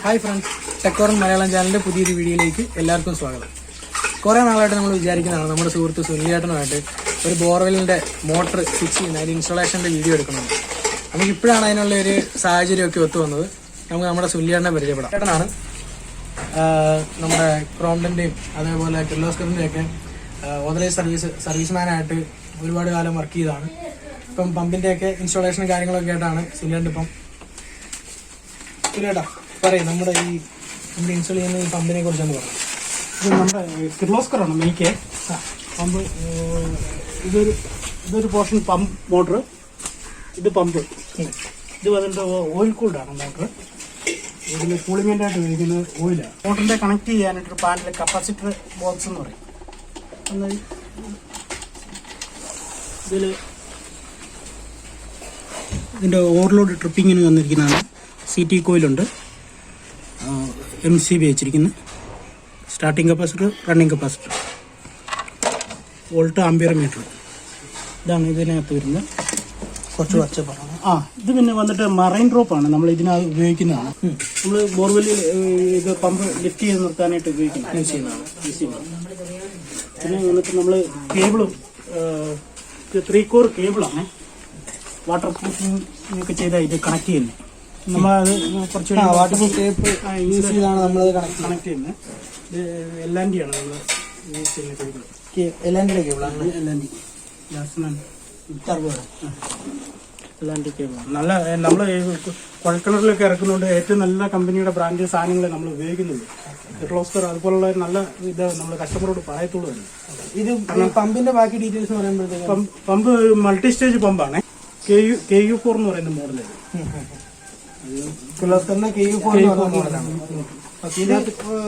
Hi friends, TechCorner Malayalam channel പുതിയൊരു വീഡിയോയിലേക്ക് എല്ലാവർക്കും സ്വാഗതം. കുറേ നാളായിട്ട് നമ്മൾ വിചാരിക്കുന്നതാണ് നമ്മുടെ സുഹൃത്ത് സുനിലേട്ടനുമായിട്ട് ഒരു ബോർവെല്ലിന്റെ മോട്ടർ ഫിക്സ് ചെയ്യുന്ന അതിന്റെ ഇൻസ്റ്റാളേഷന്റെ വീഡിയോ എടുക്കണം. നമുക്ക് ഇപ്പോഴാണ് അതിനുള്ള ഒരു സാഹചര്യമൊക്കെ ഒത്തു വന്നത്. നമുക്ക് നമ്മുടെ സുനിലേട്ടനെ പരിചയപ്പെടാം. ചേട്ടനാണ് നമ്മുടെ ക്രോംഡന്റെയും അതേപോലെ കിർലോസ്കറിന്റെയും ഒക്കെ ഓതറൈസ് സർവീസ്മാനായിട്ട് ഒരുപാട് കാലം വർക്ക് ചെയ്തതാണ്. ഇപ്പം പമ്പിന്റെയൊക്കെ ഇൻസ്റ്റാളേഷനും കാര്യങ്ങളൊക്കെ ആയിട്ടാണ് സുനിലേട്ടൻ ഇപ്പം. സുനിലേട്ടാ പറയും നമ്മുടെ ഈ നമ്മുടെ ഇൻസ്റ്റാൾ ചെയ്യുന്ന ഈ പമ്പിനെ കുറിച്ചൊന്ന് പറയാം. ഇത് നമ്മുടെ കിർലോസ്കറാണ് മെയ്ക്ക് പമ്പ്. ഇതൊരു പോർഷൻ പമ്പ് മോട്ടർ, ഇത് പമ്പ്. ഇത് വന്നിട്ട് ഓയിൽ കൂൾഡാണ് മോട്ടർ. ഇതിൽ കൂളിങ്ങിൻ്റായിട്ട് ഉപയോഗിക്കുന്നത് ഓയിലാണ്. മോട്ടറിൻ്റെ കണക്ട് ചെയ്യാനായിട്ടൊരു പാനൽ കപ്പാസിറ്റർ ബോക്സ് എന്ന് പറയും. ഇതിൻ്റെ ഓവർലോഡ് ട്രിപ്പിങ്ങിന് വന്നിരിക്കുന്നതാണ്. CT കോയിലുണ്ട്, MCB വെച്ചിരിക്കുന്നത്, starting capacitor, running capacitor, volt ampere meter. ഇതാണ് ഇതിനകത്ത് വരുന്നത്. കുറച്ച് പച്ചപ്പാണ്. ഇത് പിന്നെ വന്നിട്ട് മറൈൻ റോപ്പാണ് നമ്മൾ ഇതിനകത്ത് ഉപയോഗിക്കുന്നതാണ്. നമ്മൾ ബോർവെല്ലിൽ ഇത് പമ്പ് ലിഫ്റ്റ് ചെയ്ത് നിർത്താനായിട്ട് ഉപയോഗിക്കുന്നതാണ്, യൂസ് ചെയ്യുന്നതാണ്. പിന്നെ വന്നിട്ട് നമ്മൾ കേബിളും 3 കോർ കേബിളാണ്. വാട്ടർ പ്രൂഫിംഗ് ഒക്കെ ചെയ്താൽ ഇത് കണക്ട് ചെയ്യുന്നത്. നമ്മളത് കുറച്ച് വാട്ടർ പ്രൂഫ് ടേപ്പ് യൂസ് ചെയ്താണ് നമ്മളത് കണക്ട് ചെയ്യുന്നത്. ഇത് LND ആണ് നമ്മൾ യൂസ് ചെയ്യുന്നത്. LND കേബിളാണ്. LND LND കേബിളാണ്. നല്ല നമ്മൾ കുഴൽക്കിണറിലൊക്കെ ഇറക്കുന്നുണ്ട്. ഏറ്റവും നല്ല കമ്പനിയുടെ ബ്രാൻഡ് സാധനങ്ങൾ നമ്മൾ ഉപയോഗിക്കുന്നുണ്ട്. കിർലോസ്കർ അതുപോലുള്ള നല്ല ഇത് നമ്മൾ കസ്റ്റമറോട് പറയത്തുള്ളൂ. ഇത് പമ്പിന്റെ ബാക്കി ഡീറ്റെയിൽസ് പറയുമ്പോഴത്തേക്കും പമ്പ് മൾട്ടി സ്റ്റേജ് പമ്പാണ്. KU4 എന്ന് പറയുന്ന മോഡല്.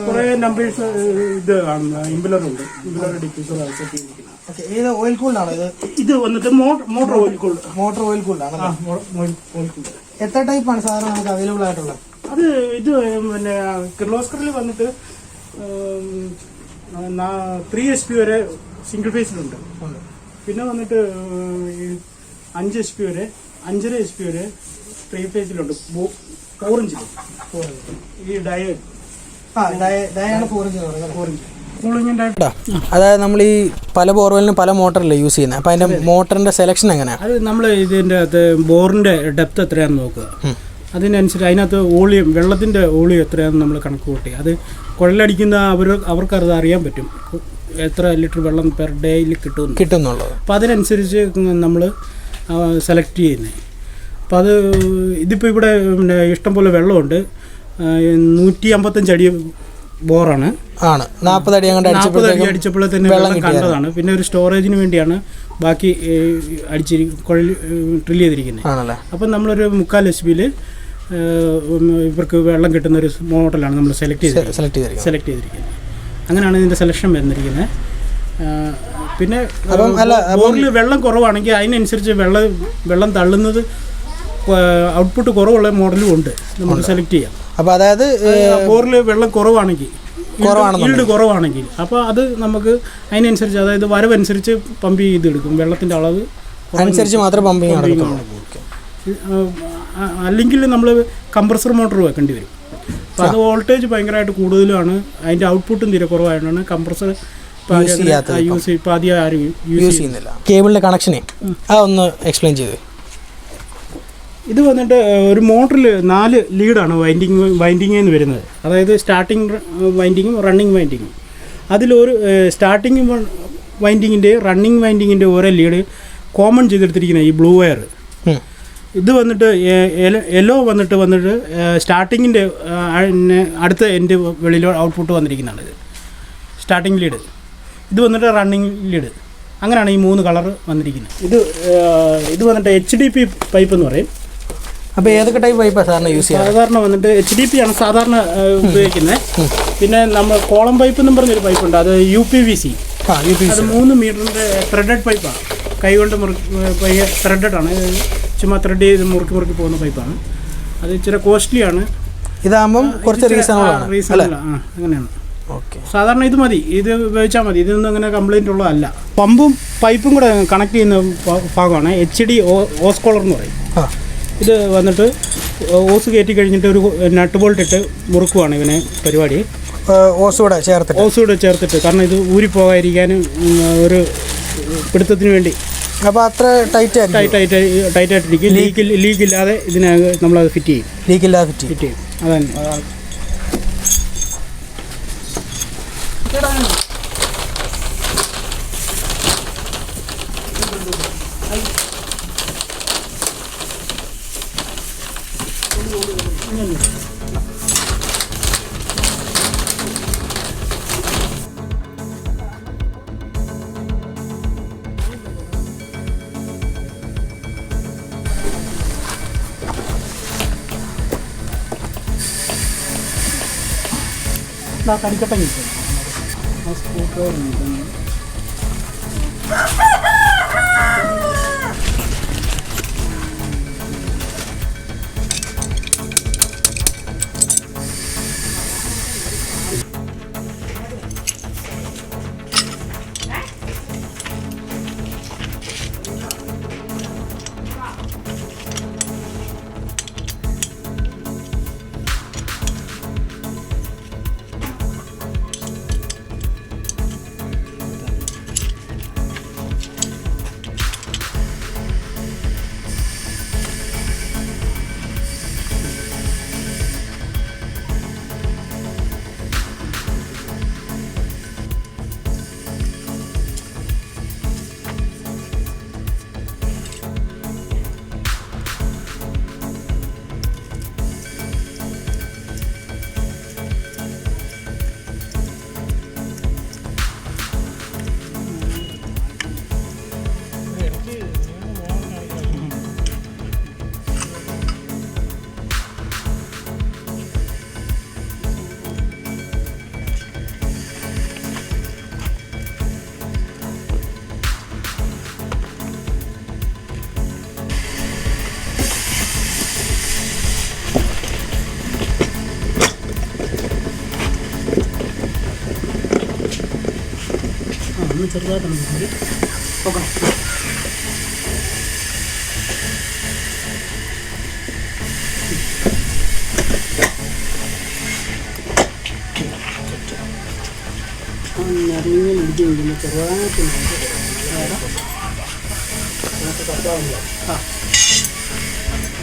കുറെ നമ്പേഴ്സ് ഇത് ഇംബലറുണ്ട്. ഇംബലർ ഡിഫ്യൂസർ ഓയിൽ കൂൾഡാണ് ഇത് വന്നിട്ട് motor oil cooled. Motor oil കൂൾഡാണ്. ഓയിൽ കൂൾഡ് എത്ര ടൈപ്പാണ് സാധാരണ നമുക്ക് അവൈലബിൾ ആയിട്ടുള്ളത്? ഇത് പിന്നെ കിർലോസ്കറിൽ വന്നിട്ട് 3 HP വരെ സിംഗിൾ ഫേസിലുണ്ട്. പിന്നെ വന്നിട്ട് 5 HP വരെ, 5.5 HP വരെ 3 ഫേസിലുണ്ട്. 4 ഇഞ്ച് ഈ ഡയാണ് 4 ഇഞ്ച് കൂളിങ്ങിൻ്റെ. അതായത് നമ്മൾ ഈ പല ബോർവെല്ലിനും പല മോട്ടറല്ലേ യൂസ് ചെയ്യുന്നത്. അപ്പം അതിന്റെ മോട്ടറിന്റെ സെലക്ഷൻ എങ്ങനെയാണ്? അത് നമ്മൾ ഇതിൻ്റെ അകത്ത് ബോറിന്റെ ഡെപ്ത് എത്രയാണെന്ന് നോക്കുക. അതിനനുസരിച്ച് അതിനകത്ത് വോളിയം, വെള്ളത്തിന്റെ വോളിയം എത്രയാണെന്ന് നമ്മൾ കണക്ക് കൂട്ടി. അത് കുഴലടിക്കുന്ന അവർക്കത് അറിയാൻ പറ്റും എത്ര ലിറ്റർ വെള്ളം പെർ ഡേയിൽ കിട്ടുമെന്നുള്ളത്. അപ്പം അതിനനുസരിച്ച് നമ്മൾ സെലക്ട് ചെയ്യുന്നത്. അപ്പം അത് ഇതിപ്പോൾ ഇവിടെ പിന്നെ ഇഷ്ടംപോലെ വെള്ളമുണ്ട്. 155 അടി ബോറാണ്. 40 അടി അടിച്ചപ്പോൾ തന്നെ വെള്ളം കണ്ടതാണ്. പിന്നെ ഒരു സ്റ്റോറേജിന് വേണ്ടിയാണ് ബാക്കി കുഴൽ ഡ്രിൽ ചെയ്തിരിക്കുന്നത്. അപ്പം നമ്മളൊരു 3/4 HP ഇവർക്ക് വെള്ളം കിട്ടുന്ന ഒരു മോഡലാണ് നമ്മൾ സെലക്ട് ചെയ്തിരിക്കുന്നത്. അങ്ങനെയാണ് ഇതിൻ്റെ സെലക്ഷൻ വരുന്നിരിക്കുന്നത്. പിന്നെ ബോറിൽ വെള്ളം കുറവാണെങ്കിൽ അതിനനുസരിച്ച് വെള്ളം തള്ളുന്നത് ഔട്ട്പുട്ട് കുറവുള്ള മോഡലും ഉണ്ട്, നമുക്ക് സെലക്ട് ചെയ്യാം. അപ്പോൾ അതായത് ബോറിൽ വെള്ളം കുറവാണെങ്കിൽ അപ്പോൾ അത് നമുക്ക് അതിനനുസരിച്ച്, അതായത് വരവനുസരിച്ച് പമ്പ് ചെയ്തെടുക്കും. വെള്ളത്തിൻ്റെ അളവ് അനുസരിച്ച് മാത്രം പമ്പിങ് നടക്കും. അല്ലെങ്കിൽ നമ്മൾ കംപ്രസർ മോട്ടർ വെക്കേണ്ടി വരും. അപ്പോൾ അത് വോൾട്ടേജ് ഭയങ്കരമായിട്ട് കൂടുതലാണ്, അതിൻ്റെ ഔട്ട്പുട്ടും തീരെ കുറവായതുകൊണ്ടാണ് കംപ്രസർ ഇപ്പം അധികം ആരും യൂസ് ചെയ്യുന്നില്ല. കേബിളിൻ്റെ കണക്ഷനെ അതൊന്ന് എക്സ്പ്ലെയിൻ ചെയ്ത്. ഇത് വന്നിട്ട് ഒരു മോട്ടറിൽ 4 ലീഡാണ് വൈൻഡിങ്ങിൽ നിന്ന് വരുന്നത്. അതായത് സ്റ്റാർട്ടിങ് വൈൻഡിങ്ങും റണ്ണിങ് വൈൻഡിങ്ങും. അതിലൊരു സ്റ്റാർട്ടിങ് വൈൻഡിങ്ങിൻ്റെ റണ്ണിങ് വൈൻഡിങ്ങിൻ്റെ ഓരോ ലീഡ് കോമൺ ചെയ്തെടുത്തിരിക്കുന്നത് ഈ ബ്ലൂ വയർ. ഇത് വന്നിട്ട് യെല്ലോ വന്നിട്ട് സ്റ്റാർട്ടിങ്ങിൻ്റെ അടുത്ത എൻ്റെ വെളിയിൽ ഔട്ട്പുട്ട് വന്നിരിക്കുന്നതാണ്. ഇത് സ്റ്റാർട്ടിങ് ലീഡ്, ഇത് വന്നിട്ട് റണ്ണിങ് ലീഡ്. അങ്ങനെയാണ് ഈ 3 കളർ വന്നിരിക്കുന്നത്. ഇത് വന്നിട്ട് HDP പൈപ്പ് എന്ന് പറയും. അപ്പോൾ ഏതൊക്കെ ടൈപ്പ് പൈപ്പാണ് സാധാരണ യൂസ് ചെയ്യുന്നത്? സാധാരണ വന്നിട്ട് HDP ആണ് സാധാരണ ഉപയോഗിക്കുന്നത്. പിന്നെ നമ്മൾ കോളം പൈപ്പ് എന്നും പറഞ്ഞൊരു പൈപ്പുണ്ട്, അത് UPVC. അത് 3 മീറ്ററിൻ്റെ ത്രെഡഡ് പൈപ്പാണ്. കൈകൊണ്ട് ത്രെഡഡ് ആണ്, ചുമ്മാ ത്രെഡ് ചെയ്ത് മുറുക്കി പോകുന്ന പൈപ്പാണ്. അത് ഇച്ചിരി കോസ്റ്റ്ലിയാണ്. ഇതാകുമ്പം കുറച്ച് റീസണബിൾ. അങ്ങനെയാണ്. സാധാരണ ഇത് മതി, ഇത് ഉപയോഗിച്ചാൽ മതി. ഇതൊന്നും അങ്ങനെ കംപ്ലൈൻറ്റ് ഉള്ളതല്ല. പമ്പും പൈപ്പും കൂടെ കണക്ട് ചെയ്യുന്ന ഭാഗമാണ് HD ഓസ് കോളർ എന്ന് പറയും. ഇത് വന്നിട്ട് ഓസ് കയറ്റി കഴിഞ്ഞിട്ട് ഒരു നട്ട് ബോൾട്ട് ഇട്ട് മുറുക്കുവാണ് ഇവനെ പരിപാടി. ഓസൂടെ ചേർത്തിട്ട് കാരണം ഇത് ഊരിപ്പോകാതിരിക്കാനും ഒരു പിടുത്തത്തിന് വേണ്ടി. അപ്പോൾ അത്ര ടൈറ്റായിട്ടിരിക്കും. ലീക്കില്ലാതെ ഇതിനകത്ത് നമ്മളത് ഫിറ്റ് ചെയ്യും. ഫിറ്റ് ചെയ്യും. അതാണ് കടിക്കട്ടം കിട്ടും. ചെറുതായിട്ടൊന്ന് നോക്കണം.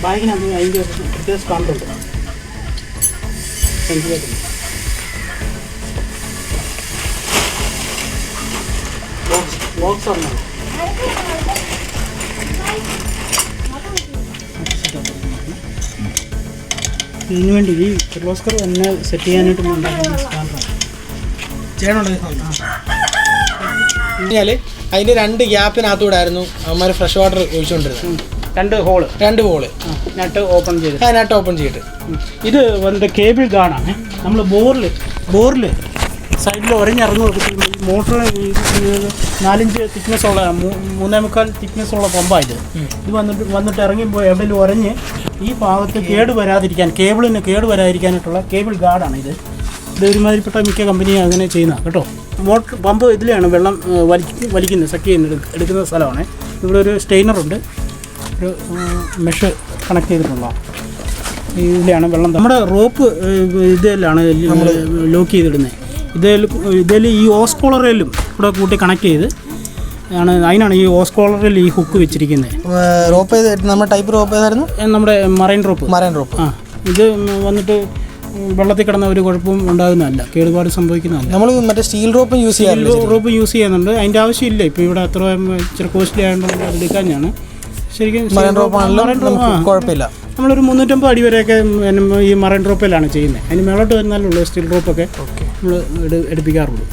ബാഗിനകത്ത് അതിൻ്റെ പ്രത്യേക സ്റ്റാൻഡുണ്ട്. ബോക്സ് ആണ് ഇതിനു വേണ്ടി ഈ കിർലോസ്കർ തന്നെ സെറ്റ് ചെയ്യാനായിട്ട് കഴിഞ്ഞാൽ അതിൻ്റെ 2 ഗ്യാപ്പിനകത്തൂടെ ആയിരുന്നു അവന്മാർ ഫ്രഷ് വാട്ടർ ഒഴിച്ചുകൊണ്ടിരുന്നത്. 2 ഹോള് നട്ട് ഓപ്പൺ ചെയ്ത് നട്ട് ഓപ്പൺ ചെയ്തിട്ട്. ഇത് വന്നിട്ട് കേബിൾ ഗാർഡാണ്. നമ്മൾ ബോറിൽ സൈഡിൽ ഒരഞ്ഞിറങ്ങി നോക്കുമ്പോൾ ഈ മോട്ടർ 4-5 തിക്നെസ്സുള്ള 3.25 തിക്നെസ്സുള്ള പമ്പായത്. ഇത് വന്നിട്ട് ഇറങ്ങിപ്പോൾ എവിടെയെങ്കിലും ഒരഞ്ഞ് ഈ ഭാഗത്ത് കേബിളിന് കേട് വരാതിരിക്കാനായിട്ടുള്ള കേബിൾ ഗാർഡാണ് ഇത്. ഒരുമാതിരിപ്പെട്ട മിക്ക കമ്പനിയും അങ്ങനെ ചെയ്യുന്നതാണ് കേട്ടോ. മോട്ടർ പമ്പ് ഇതിലാണ് വെള്ളം വലിക്കുന്നത്, സക്ക് ചെയ്യുന്നത് എടുക്കുന്ന സ്ഥലമാണ്. ഇവിടെ ഒരു സ്റ്റെയിനറുണ്ട്, ഒരു മെഷ് കണക്ട് ചെയ്തിട്ടുള്ള ഇതിലാണ് വെള്ളം. നമ്മുടെ റോപ്പ് ഇതിലാണ് നമ്മൾ ലോക്ക് ചെയ്തിടുന്നത്. ഇതിൽ ഈ ഓസ് കോളറിലും കൂടെ കൂട്ടി കണക്ട് ചെയ്ത് അതിനാണ് ഈ ഓസ് കോളറിൽ ഈ ഹുക്ക് വെച്ചിരിക്കുന്നത്. റോപ്പ് നമ്മുടെ ടൈപ്പ് റോപ്പ് ഏതായിരുന്നു? നമ്മുടെ മറൈൻ റോപ്പ്. ആ, ഇത് വന്നിട്ട് വെള്ളത്തിൽ കിടന്ന ഒരു കുഴപ്പവും ഉണ്ടാകുന്നതല്ല, കേടുപാട് സംഭവിക്കുന്നതല്ല. നമ്മൾ മറ്റേ സ്റ്റീൽ റോപ്പ് യൂസ് ചെയ്യുന്നുണ്ട്. അതിൻ്റെ ആവശ്യമില്ല. ഇപ്പോൾ ഇവിടെ അത്ര ഇച്ചിരി കോസ്റ്റ്ലി ആയതുകൊണ്ട് അതെടുക്കാനാണ്. ശരിക്കും കുഴപ്പമില്ല. നമ്മളൊരു 350 അടി വരെയൊക്കെ ഈ മറൈൻ റോപ്പിലാണ് ചെയ്യുന്നത്. അതിന് മേളോട്ട് വരുന്നാലുള്ളൂ സ്റ്റീൽ റോപ്പൊക്കെ നമ്മൾ എടുപ്പിക്കാറുള്ളൂ.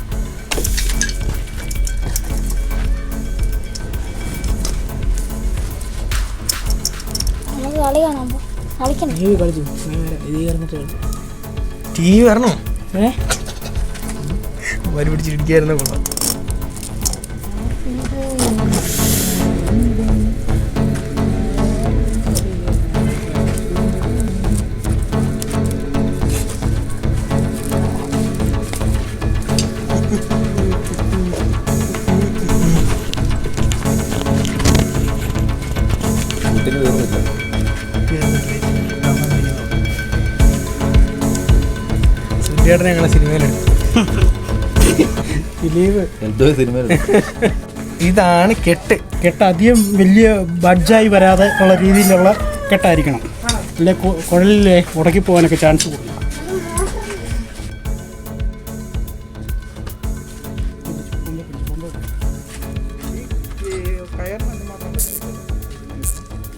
ടി വി വരണോ? വരി പിടിച്ചിരിക്കായിരുന്നു കൊള്ളാം. സുനിലേട്ടനെ ഞങ്ങളെ സിനിമയിലെടുത്തു. ഇതാണ് കെട്ട്. അധികം വലിയ ബഡ്ജായി വരാതെ ഉള്ള രീതിയിലുള്ള കെട്ടായിരിക്കണം, അല്ലെ കുഴലിലെ ഉടക്കി പോകാനൊക്കെ ചാൻസ് കൂടും.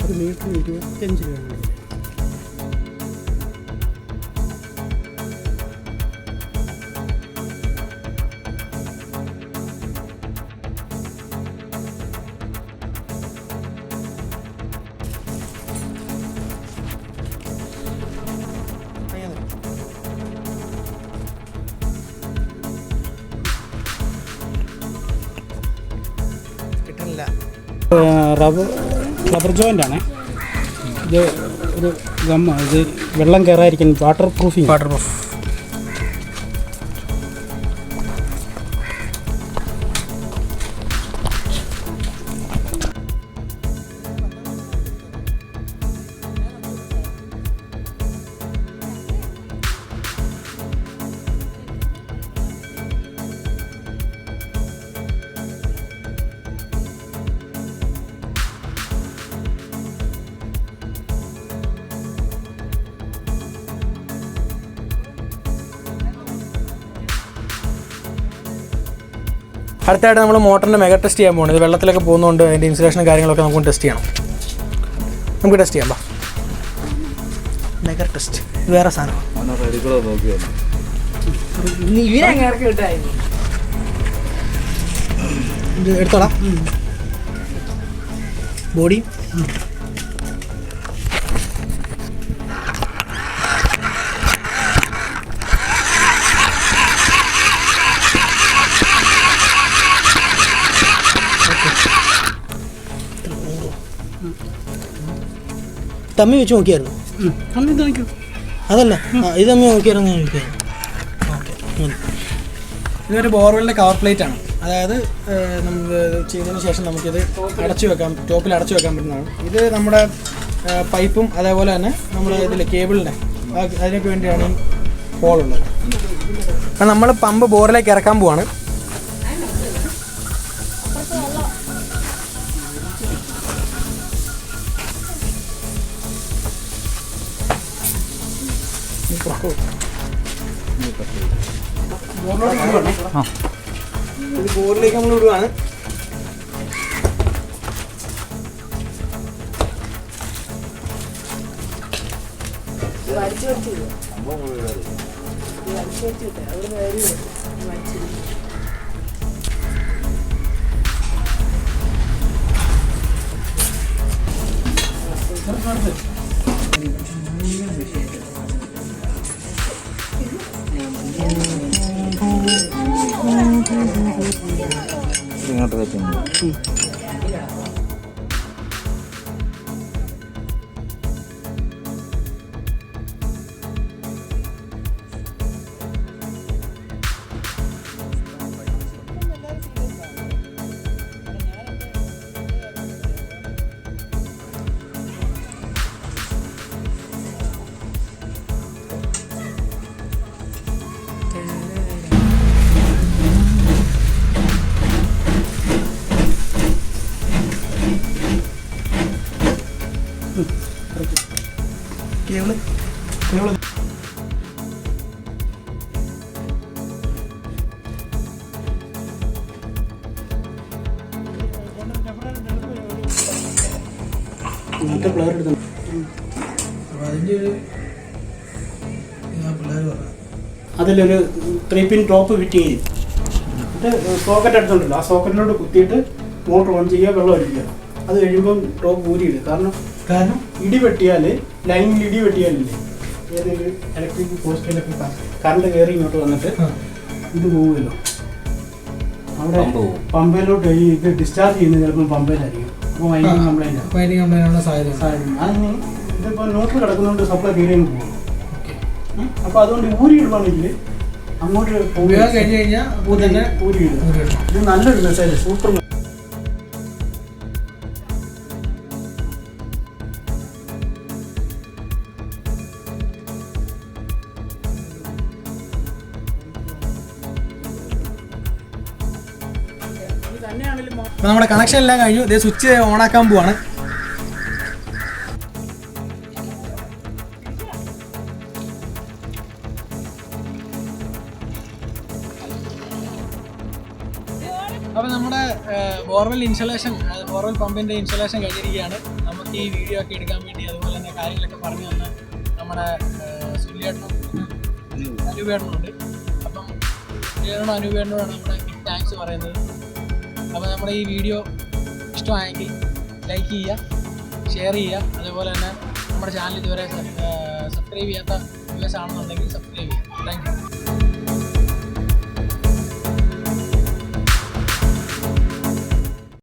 ഒരു മീറ്ററിന് 25 രൂപ. റബ്ബർ ജോയിൻ്റ് ആണ് ഇത്. ഒരു ഗമ്മ ഇത് വെള്ളം കയറാതിരിക്കാൻ വാട്ടർ പ്രൂഫ്. അടുത്തായിട്ട് നമ്മൾ മോട്ടറിൻ്റെ മെഗാ ടെസ്റ്റ് ചെയ്യാൻ പോകുന്നത്. ഇത് വെള്ളത്തിലൊക്കെ പോകുന്നതുകൊണ്ട് അതിൻ്റെ ഇൻസുലേഷനും കാര്യങ്ങളൊക്കെ നമുക്ക് ടെസ്റ്റ് ചെയ്യണം. നമുക്ക് ടെസ്റ്റ് ചെയ്യാം. മെഗാ ടെസ്റ്റ് വേറെ സാധനം എടുത്തോളാം. ബോഡി തമ്മി വെച്ച് നോക്കിയായിരുന്നു. അതല്ല, ഇത് തമ്മി നോക്കിയായിരുന്നു. ഓക്കെ, ഇതൊരു ബോർവെല്ലിൻ്റെ കവർ പ്ലേറ്റ് ആണ്. അതായത് നമുക്ക് ചെയ്തതിന് ശേഷം നമുക്കിത് അടച്ചു വെക്കാം, ടോപ്പിൽ അടച്ചു വെക്കാൻ പറ്റുന്നതാണ്. ഇത് നമ്മുടെ പൈപ്പും അതേപോലെ തന്നെ നമ്മുടെ ഇതിൽ കേബിളിൻ്റെ അതിനൊക്കെ വേണ്ടിയാണ് ഈ ഹോളുള്ളത്. അപ്പം നമ്മൾ പമ്പ് ബോറിലേക്ക് ഇറക്കാൻ പോവാണ്. ഇത് ബോറിലേക്ക് നമ്മൾ വിടുവാണ്. അതിലൊരു 3-pin ടോപ്പ് ഫിറ്റ് ചെയ്യും. എന്നിട്ട് സോക്കറ്റ് എടുത്തുണ്ടല്ലോ, ആ സോക്കറ്റിനോട് കുത്തിയിട്ട് മോട്ടർ ഓൺ ചെയ്യുക, വെള്ളം അടിക്കുക. അത് കഴിയുമ്പം ടോപ്പ് ഊരിയിടുക. കാരണം ഇടി വെട്ടിയാൽ, ലൈനിൽ ഇടി വെട്ടിയാലില്ലേ, ഏതെങ്കിലും ഇലക്ട്രിക് പോസ്റ്റിലൊക്കെ കറണ്ട് കയറി ഇങ്ങോട്ട് വന്നിട്ട് ഇത് പോകുമല്ലോ, അവിടെ പമ്പയിലോട്ട് ഇത് ഡിസ്ചാർജ് ചെയ്യുന്നത് ചിലപ്പോൾ പമ്പയിലായിരിക്കും. അപ്പോൾ വൈൻഡിങ് കംപ്ലൈൻറ്റ് സാധ്യത. അതിന് ഇതിപ്പോൾ ന്യൂട്രൽ കിടക്കുന്നതുകൊണ്ട് സപ്ലൈ കയറിയും പോകും. അപ്പോൾ അതുകൊണ്ട് ഊരിയിടുവാണെങ്കിൽ അങ്ങോട്ട് ഉപയോഗം കഴിഞ്ഞ് കഴിഞ്ഞാൽ ഊരിയിടും. ഇത് നല്ലൊരു മെസ്സേജ്, സൂപ്പർ. അപ്പോൾ നമ്മുടെ കണക്ഷൻ എല്ലാം കഴിഞ്ഞു. ഇതേ സ്വിച്ച് ഓണാക്കാൻ പോവാണ്. അപ്പോൾ നമ്മുടെ ബോർവെൽ ഇൻസ്റ്റലേഷൻ, ബോർവെൽ പമ്പിൻ്റെ ഇൻസ്റ്റലേഷൻ കഴിഞ്ഞിരിക്കുകയാണ്. നമുക്ക് ഈ വീഡിയോ ഒക്കെ എടുക്കാൻ വേണ്ടി അതുപോലെ തന്നെ കാര്യങ്ങളൊക്കെ പറഞ്ഞു തന്ന നമ്മുടെ സുല്യേട്ടനും അനുവേട്ടനുണ്ട്. അപ്പം സുല്യേട്ടനും അനുവേട്ടനോടാണ് നമ്മുടെ ബിഗ് താങ്ക്സ് പറയുന്നത്. അപ്പോൾ നമ്മുടെ ഈ വീഡിയോ ഇഷ്ടമായെങ്കിൽ ലൈക്ക് ചെയ്യുക, ഷെയർ ചെയ്യുക, അതുപോലെ തന്നെ നമ്മുടെ ചാനൽ ഇതുവരെ സബ്സ്ക്രൈബ് ചെയ്യാത്ത വ്യൂവേഴ്സ് ആണെന്നുണ്ടെങ്കിൽ സബ്സ്ക്രൈബ് ചെയ്യുക. Thank you.